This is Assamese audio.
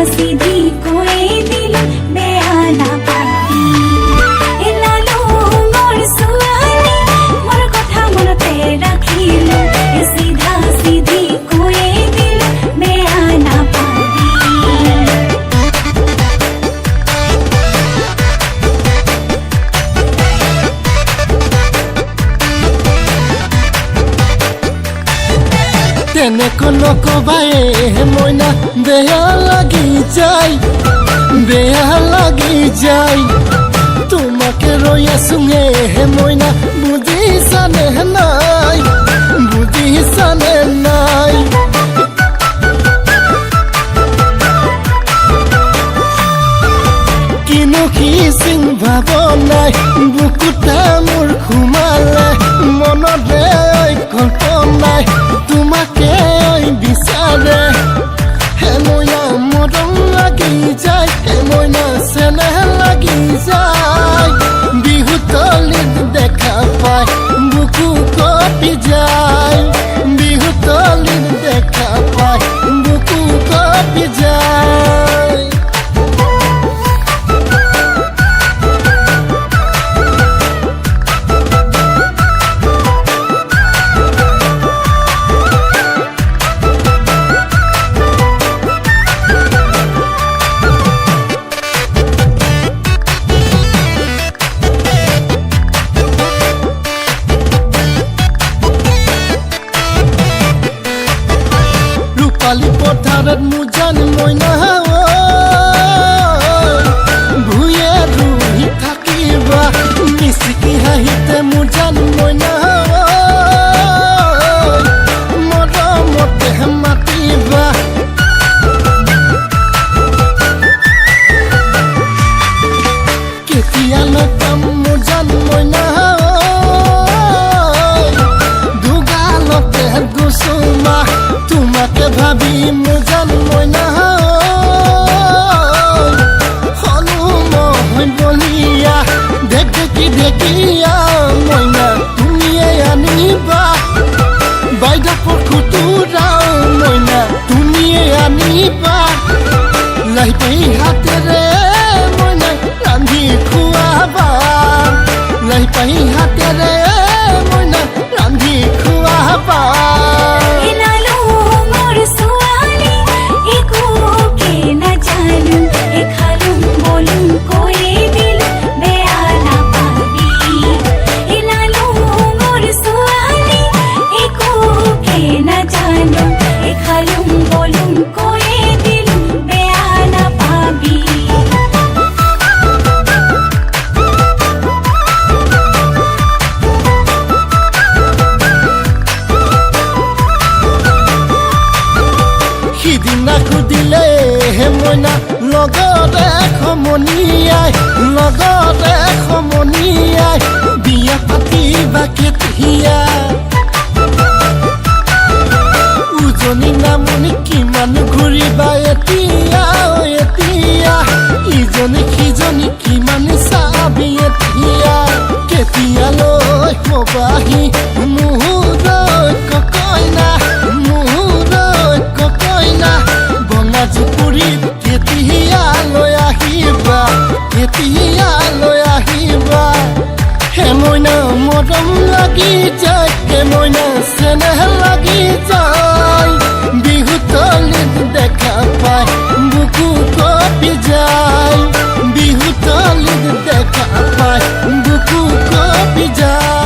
सीधी कोई दिल बेआना पाबी एलालो मोर सुआली मोर कथा मनते राखिलो सीधा सीधी कोई दिल बेआना पाबी তেনে কোনো কবাই মইনা বেয়া লাগি যায় তোমাকে রই আছোঙে মইনা বুজিছানে নাই কিনো খিচিং ভাৱনাই বুকুটা মোৰ ঘুমালে মনতে কল্পনাই তোমাকে বিচাৰে হে মইনা মৰম লাগি যায় হে মইনা চেনেহ লাগি যায় বিহুতলিত দেখা পাই বুকু কপি যায় বিহুতলিত দেখা পাই বুকু কপি যায় কালি পথাৰত মুজান মইনা ভুয়ে ৰুই থাকিবা মিচিকি হাঁহিতে মুজান মইনা মৰমতে মাতিবা কেতিয়ালৈ পাম মুজান মইনা দুগালতে গুচুমা তোমাকে ভাবি মুজান মইনা হলো মই বলিয়া ঢেকিয়া মইনা তুমিয়ে আনিবা বাইদাপৰ খুতুৰাও মইনা তুমিয়ে আনিবা লাইপাই হাতেৰে মইনা ৰান্ধি খুৱাবা লাইপাই হাতেৰে মইনা ৰান্ধি খুৱাবা সিদিনা সুধিলে হে মইনা লগতে সমনীয়াই বিয়া পাতিবা কেতিয়া উজনি নামনি কিমান ঘূৰিবা এতিয়া ইজনী সিজনী কিমান চাবি এতিয়া কেতিয়ালৈ হবাহি মুহুৰৈক কইনা বঙা জুপুৰিত কেতিয়ালৈ আহিবা হে মইনা মৰম লাগি যায় হে মইনা চেনেহ লাগি যায় বিহুতলিত দেখা পাই বুকু কপি যায় বিহুতলিত দেখা পাই বুকু কপি যায়